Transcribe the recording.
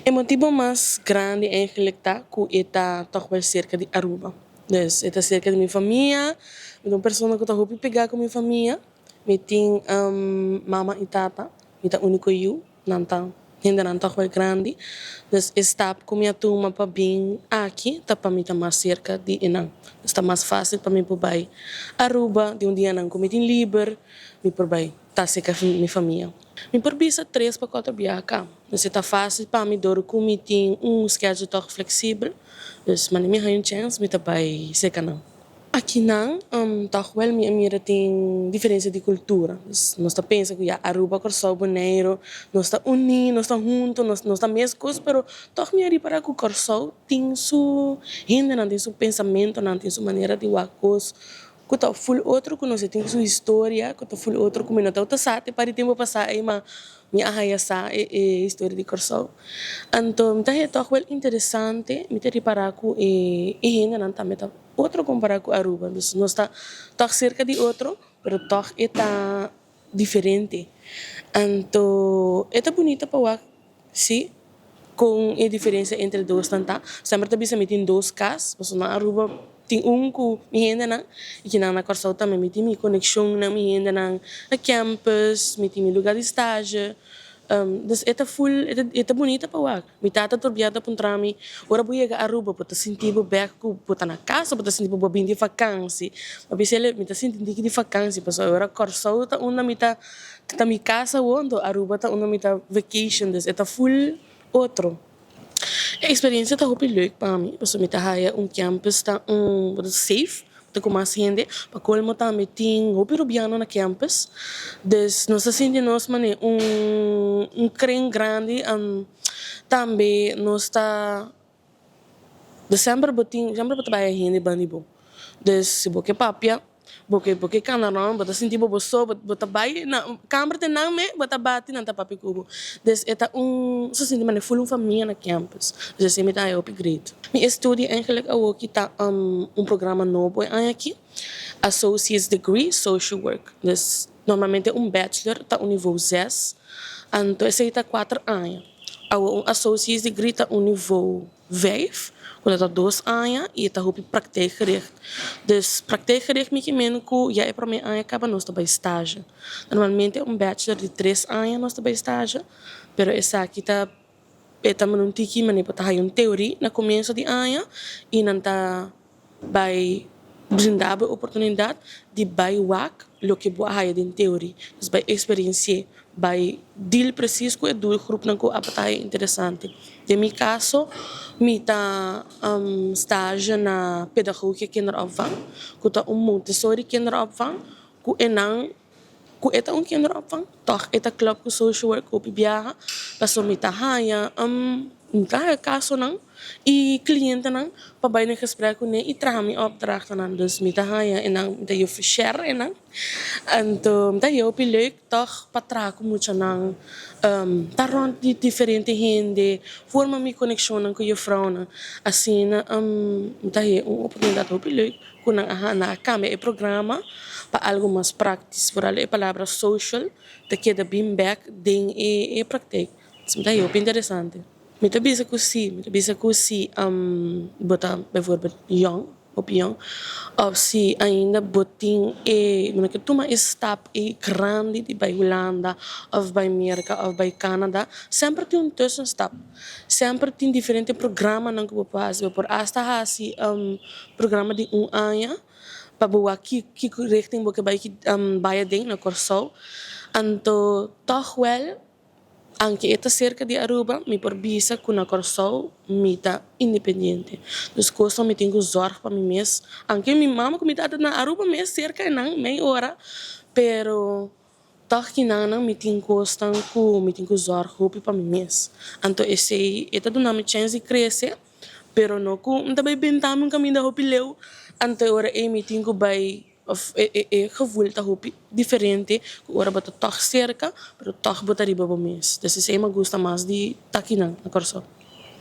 O motivo mais grande eigenlijk tá que está toch wel cerca de Aruba. Dus está cerca de minha família, de uma pessoa que eu vou pegar com minha família. Me tem mama e tata, me tá único eu, não tá ainda não toch wel grande. Dus está com minha turma para bem aqui, tá para mim tá mais cerca de Enang. Está mais fácil para mim por baixo. Aruba, de dia não como tem livre, me por baixo, tá cerca de minha família. Me por bisa 3 para 4 viajar. Dus está fácil para mim dor com me tem schedule toch flexível. Dus mas me hay chance me tá vai seca não. Aqui não, toch wel minha mira tem diferença de cultura. Nós tá pensa que Aruba Corsol Bonaire, nós tá unidos, nós tá juntos, nós tá mesma coisa, pero toch minha ri para que o Corsol tem su ainda não tem su pensamento, não tem su maneira de wacos. Que tá full outro que nós tem sua história, que tá full outro que não tá outra sate para tempo passar aí mas minha arraia sa história de Corsol. Então, tá é toch wel interessante, me ter reparar que ainda não tá meta outro comparar com Aruba. Dus nós está toch cerca de outro, pero toch está diferente. Então, é bonita para lá, sim, com a diferença entre dois tanta. Sempre também se metem dois casas, mas na Aruba tem que me ainda não, e que na Corsol também me tem minha conexão, na me ainda não, na campus, me tem meu lugar de estágio. Dus esta full, esta bonita para lá. Me tata turbiada para trami. Ora boia a Aruba, para sentir o beco, para na casa, para sentir o bem de vacância. Mas bisele me tá sentindo de vacância, porque ora Corsol tá uma me tá mi casa onde Aruba tá uma me tá vacation, dus esta full outro. A experiência tá muito leuk para mim, porque me tá haya campus tá safe. Com mais gente, para colmo também tem o peruviano na campus, dus nós sentimos mané creme grande, também nós está sempre trabalha gente bani bom, dus se boque papia, boque canarão, bota sentir bobo so, bota bai na câmara tem não me, bota bate na papi cubo, dus eta só senti mané full família na campus, dus se me tá eu upgrade. Mi estudo eigenlijk ook kita programa novo aqui, Associate's Degree Social Work. Dus normalmente bachelor tá nível 6, então esse tá 4 anos. Associate's Degree tá nível 5, quando tá 2 anos e tá op praktijkgericht. Dus praktijkgericht me que menos que já é para mim acaba nós tá bij estágio. Normalmente bachelor de 3 anos nós tá bij estágio, pero essa aqui tá estamos num tiki, mas não tem uma teoria no começo de ano e não está vai brindar a oportunidade de vai work o que boa raia de teoria, então vai experienciar, vai deal preciso com o grupo não com a batalha interessante. De meu caso, me tá estágio na pedagogia kinderopvang, que tá Montessori kinderopvang, que não ku eta kinderopvang, toch eta club ku social work op biyaha, paso mita haya, kaso nang, i cliënten nang, pabay na gesprek ne, i trami opdrachten nang, dus mita haya, en nang, da je share en nang, en da je op leuk, toch patraco mucho nang, rond die diferente gente, forma mi conexão nang ku je vrouw nang, assim, da je oportunidade op leuk, ku nang na kame e programa, para algo mais prático, por ali a palavra social, te queda bem back ding e praktijk. Isso daí é bem interessante. Me te bisa que se botar, bijvoorbeeld young, of se ainda botin mas que toma stap grande de bij Holanda, of bij Amerika, of bij Canada, sempre tem tussenstap. Sempre tem diferente programa não que você faz. Por hasta hasi programa de ano, para boa que richting boke bij ding na Corsol. Então, toch wel, anche eta cerca de Aruba, me por bisa que na Corsol me tá independente. Dus costa me tenho zorg para mim mesmo. Anche minha mama que me tá na Aruba mesmo cerca não meia hora, pero toch que não me tenho costa que me tenho zorg para mim mesmo. Então esse eta do nome chance de crescer, pero não que não também bem também caminho da hopileu. Ante ora me tenho bij of gevoel tá hopi diferente, ora bota toch cerca, pero toch bota riba ba mes. Dus is ema gusta mais de takinan na Corsol.